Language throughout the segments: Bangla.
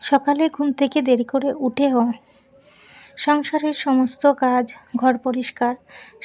সকালে ঘুম থেকে দেরি করে উঠেও সংসারের সমস্ত কাজ, ঘর পরিষ্কার,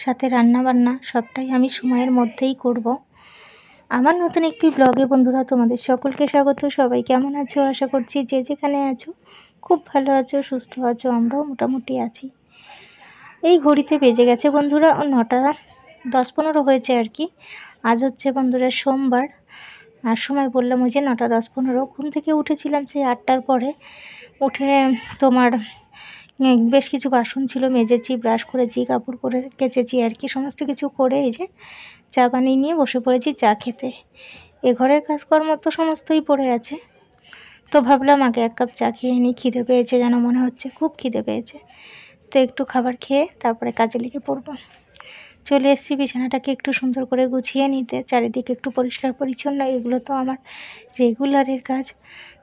সাথে রান্নাবান্না সবটাই আমি সময়ের মধ্যেই করব। আমার নতুন একটি ব্লগে বন্ধুরা তোমাদের সকলকে স্বাগত। সবাই কেমন আছো? আশা করছি যে যেখানে আছো খুব ভালো আছো, সুস্থ আছো। আমরাও মোটামুটি আছি। এই ঘড়িতে বেজে গেছে বন্ধুরা 9:10-15 হয়েছে আর কি। আজ হচ্ছে বন্ধুরা সোমবার। আর সময় বললাম ওই যে 9:10-15। ঘুম থেকে উঠেছিলাম সেই 8টার পরে। উঠে তোমার বেশ কিছু বাসন ছিল, মেজেছি, ব্রাশ করেছি, কাপড় করে কেচেছি আর কি। সমস্ত কিছু করে এই যে চা বানিয়ে নিয়ে বসে পড়েছি চা খেতে। এ ঘরের কাজকর্ম তো সমস্তই পড়ে আছে, তো ভাবলাম আগে 1 কাপ চা খেয়ে নিই। খিদে পেয়েছে যেন মনে হচ্ছে, খুব খিদে পেয়েছে। তো একটু খাবার খেয়ে তারপরে কাজে লেগে পড়বো। চলে এসেছি বিছানাটাকে একটু সুন্দর করে গুছিয়ে নিতে, চারিদিকে একটু পরিষ্কার পরিচ্ছন্ন। এগুলো তো আমার রেগুলারের কাজ,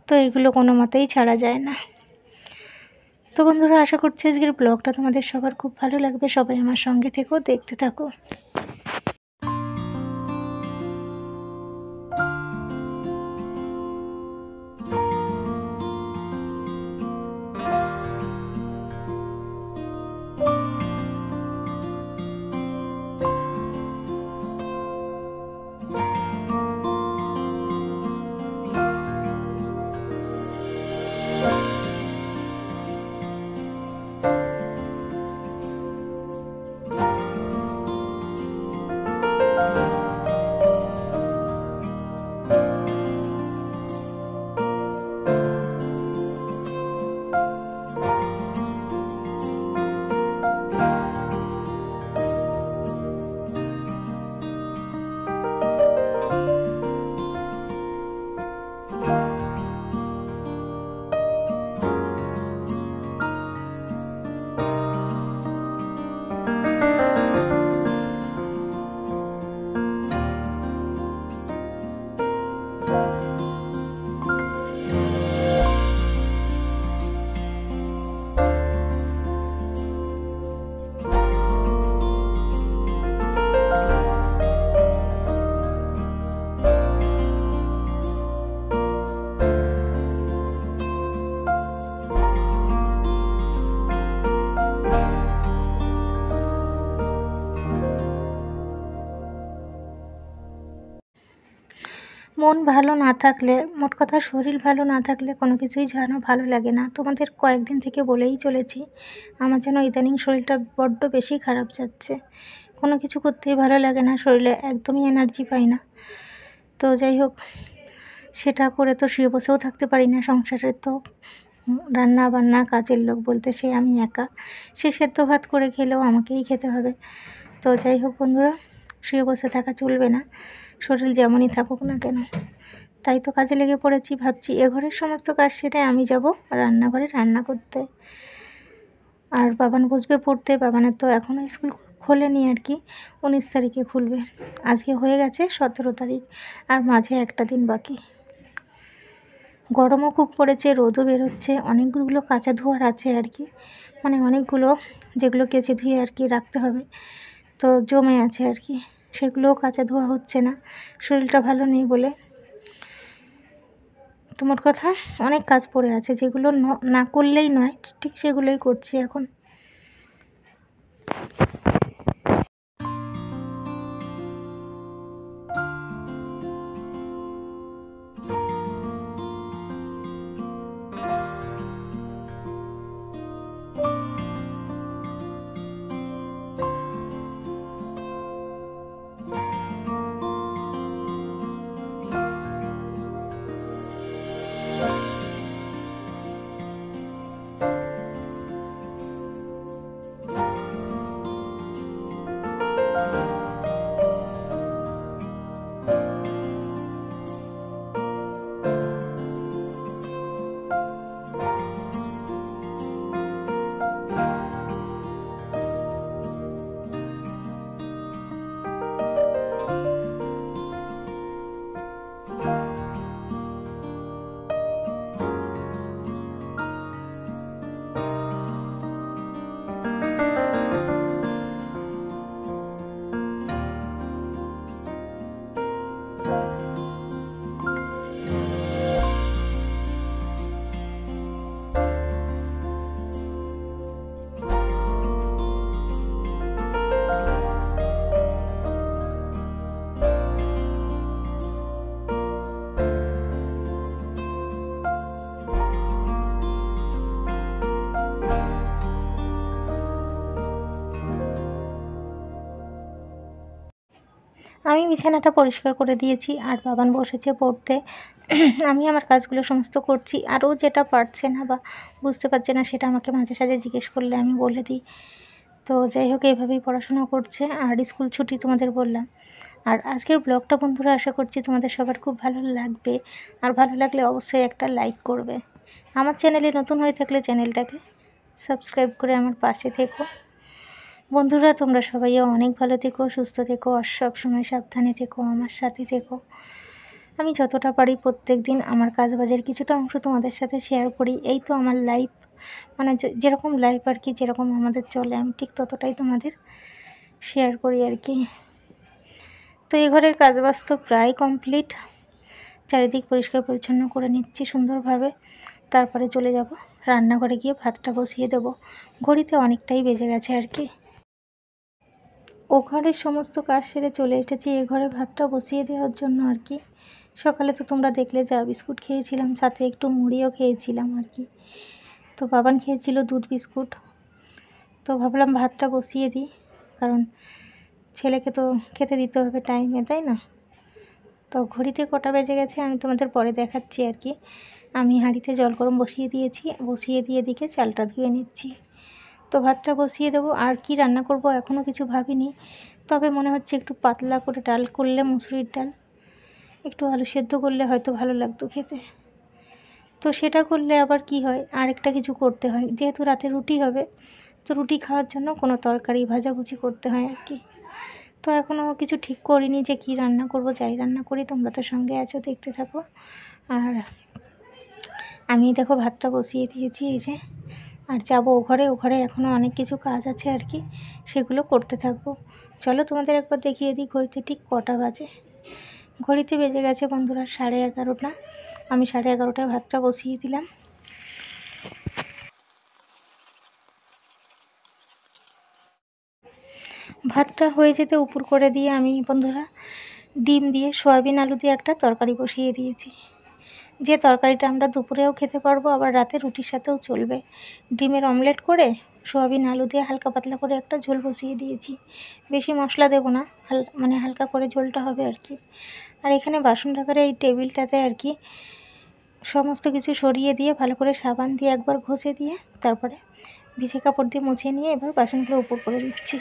তো এগুলো কোনো মতেই ছাড়া যায় না। তো বন্ধুরা, আশা করছি আজকের ব্লগটা তোমাদের সবার খুব ভালো লাগবে। সবাই আমার সঙ্গে থেকো, দেখতে থাকো। মন ভালো না থাকলে, মোট কথা শরীর ভালো না থাকলে কোনো কিছুই যেন ভালো লাগে না। তোমাদের কয়েকদিন থেকে বলেই চলেছি, আমার যেন ইদানিং শরীরটা বড্ড বেশি খারাপ যাচ্ছে। কোনো কিছু করতেই ভালো লাগে না, শরীরে একদমই এনার্জি পাই না। তো যাই হোক, সেটা করে তো শুয়ে বসেও থাকতে পারি না। সংসারের তো রান্না বান্না কাজের লোক বলতে সে আমি একা। সে সেদ্ধ ভাত করে খেলেও আমাকেই খেতে হবে। তো যাই হোক বন্ধুরা, শুয়ে বসে থাকা চলবে না, শরীর যেমনই থাকুক না কেন। তাই তো কাজে লেগে পড়েছি। ভাবছি এ ঘরের সমস্ত কাজ সেটাই আমি যাব রান্নাঘরে রান্না করতে। আর বাবান বসবে পড়তে। বাবানের তো এখনও স্কুল খোলেনি আর কি, 19 তারিখে খুলবে। আজকে হয়ে গেছে 17 তারিখ, আর মাঝে একটা দিন বাকি। গরমও খুব পড়েছে, রোদও বেরোচ্ছে। অনেকগুলো কাঁচা ধোয়ার আছে আর কি, মানে অনেকগুলো যেগুলো কেচে ধুয়ে আর কি রাখতে হবে, তো জমে আছে আর কি। সেগুলোও কাঁচা ধোয়া হচ্ছে না, শরীরটা ভালো নেই বলে। তোমার কথা অনেক কাজ পড়ে আছে, যেগুলো না করলেই নয়, ঠিক সেগুলোই করছি এখন। বিছানাটা পরিষ্কার করে দিয়েছি আর বাবান বসেছে পড়তে। আমি আমার কাজগুলো সমস্ত করছি, আরও যেটা পারছে না বা বুঝতে পারছে না সেটা আমাকে মাঝে সাঝে জিজ্ঞেস করলে আমি বলে দিই। তো যাই হোক, এইভাবেই পড়াশোনা করছে। আর স্কুল ছুটি তোমাদের বললাম। আর আজকের ব্লগটা বন্ধুরা আশা করছি তোমাদের সবার খুব ভালো লাগবে। আর ভালো লাগলে অবশ্যই একটা লাইক করবে। আমার চ্যানেলে নতুন হয়ে থাকলে চ্যানেলটাকে সাবস্ক্রাইব করে আমার পাশে থেকো। বন্ধুরা তোমরা সবাইও অনেক ভালো থেকো, সুস্থ থেকো, আর সবসময় সাবধানে থেকো, আমার সাথে থেকো। আমি যতটা পারি প্রত্যেক দিন আমার কাজবাজের কিছুটা অংশ তোমাদের সাথে শেয়ার করি। এই তো আমার লাইফ, মানে যেরকম লাইফ আর কি, যেরকম আমাদের চলে আমি ঠিক ততটাই তোমাদের শেয়ার করি আর কি। তো এই ঘরের কাজবাজ তো প্রায় কমপ্লিট। চারিদিক পরিষ্কার পরিচ্ছন্ন করে নিচ্ছি সুন্দরভাবে। তারপরে চলে যাব রান্নাঘরে, গিয়ে ভাতটা বসিয়ে দেব। ঘড়িতে অনেকটাই বেজে গেছে আর কি। ও ঘরের সমস্ত কাজ সেরে চলে এসেছি এ ঘরে ভাতটা বসিয়ে দেওয়ার জন্য আর কি। সকালে তো তোমরা দেখলে চা বিস্কুট খেয়েছিলাম, সাথে একটু মুড়িও খেয়েছিলাম আর কি। তো বাবান খেয়েছিল দুধ বিস্কুট। তো ভাবলাম ভাতটা বসিয়ে দিই, কারণ ছেলেকে তো খেতে দিতে হবে টাইমে, তাই না? তো ঘড়িতে কটা বেজে গেছে আমি তোমাদের পরে দেখাচ্ছি আর কি। আমি হাঁড়িতে জল গরম বসিয়ে দিয়েছি, বসিয়ে দিয়ে দিকে চালটা ধুয়ে নিচ্ছি। তো ভাতটা বসিয়ে দেবো। আর কি রান্না করব এখনও কিছু ভাবিনি, তবে মনে হচ্ছে একটু পাতলা করে ডাল করলে, মুসুরির ডাল, একটু আলু সেদ্ধ করলে হয়তো ভালো লাগতো খেতে। তো সেটা করলে আবার কি হয়, আরেকটা কিছু করতে হয়, যেহেতু রাতে রুটি হবে, তো রুটি খাওয়ার জন্য কোনো তরকারি ভাজাভুজি করতে হয় আর কি। তো এখনও কিছু ঠিক করিনি যে কি রান্না করব। যাই রান্না করি তোমরা তো সঙ্গে আছো, দেখতে থাকো। আর আমি দেখো ভাতটা বসিয়ে দিয়েছি এই যে। আর যাবো ও ঘরে এখনও অনেক কিছু কাজ আছে আর কি, সেগুলো করতে থাকবো। চলো তোমাদের একবার দেখিয়ে দিই ঘড়িতে ঠিক কটা বাজে। ঘড়িতে বেজে গেছে বন্ধুরা 11:30। আমি 11:30টায় ভাতটা বসিয়ে দিলাম। ভাতটা হয়ে যেতে উপর করে দিয়ে আমি বন্ধুরা ডিম দিয়ে সয়াবিন আলু দিয়ে একটা তরকারি বসিয়ে দিয়েছি। যে তরকারিটা আমরা দুপুরেও খেতে পারবো, আবার রাতে রুটির সাথেও চলবে। ডিমের অমলেট করে সয়াবিন আলু দিয়ে হালকা পাতলা করে একটা ঝোল বসিয়ে দিয়েছি। বেশি মশলা দেবো না, মানে হালকা করে ঝোলটা হবে আর কি। আর এখানে বাসন রাখার এই টেবিলটাতে আর কি সমস্ত কিছু সরিয়ে দিয়ে ভালো করে সাবান দিয়ে একবার ঘষে দিয়ে তারপরে ভিজে কাপড় দিয়ে মুছিয়ে নিয়ে এবার বাসনগুলো উপর করে দিচ্ছি।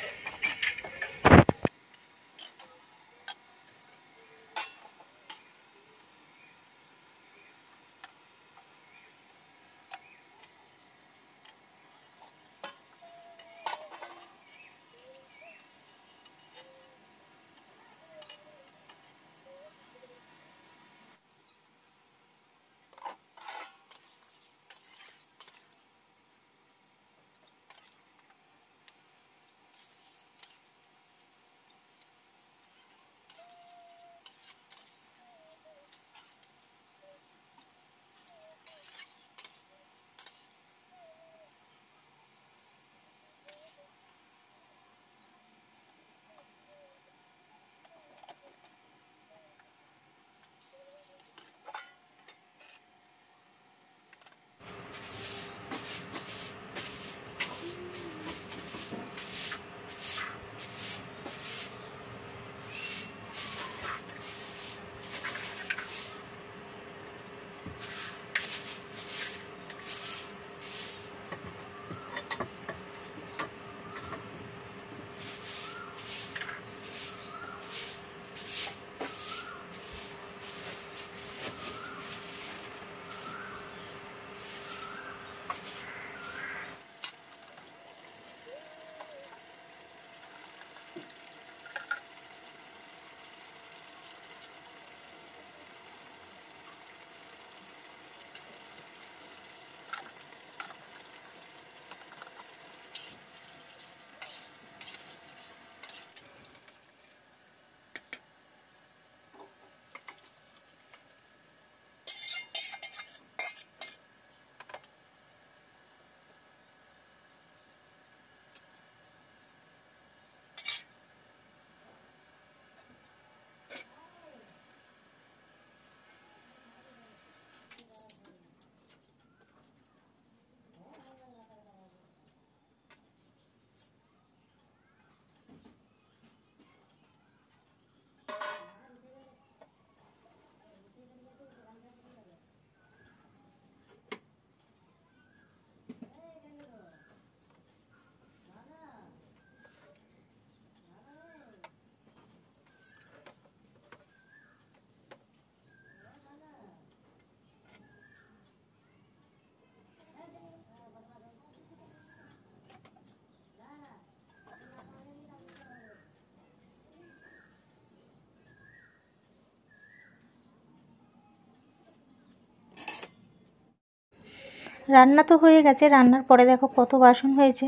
রান্না তো হয়ে গেছে, রান্নার পরে দেখো কত বাসন হয়েছে।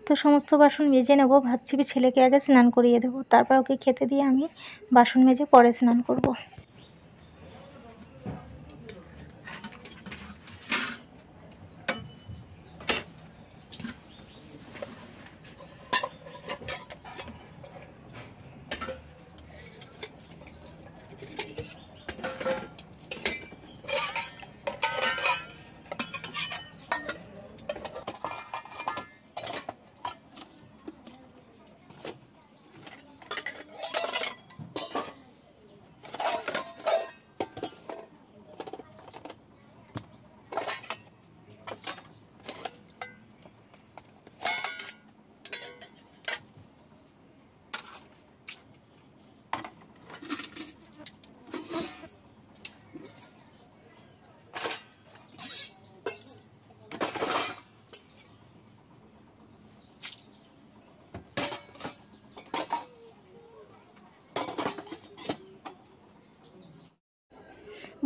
তো সমস্ত বাসন মেজে নেব, ভাবছি ছেলেকে আগে স্নান করিয়ে দেবো, তারপর ওকে খেতে দিয়ে আমি বাসন মেজে পরে স্নান করব।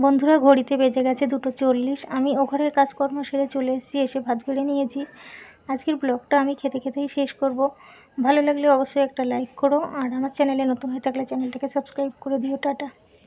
বন্ধুরা, ঘড়িতে বেজে গেছে 2:40। আমি ও ঘরের কাজকর্ম সেরে চলে এসেছি, এসে ভাত বেড়ে নিয়েছি। আজকের ব্লগটা আমি খেতে খেতেই শেষ করব। ভালো লাগলে অবশ্যই একটা লাইক করো, আর আমার চ্যানেলে নতুন হয়ে থাকলে চ্যানেলটাকে সাবস্ক্রাইব করে দিও। টাটা।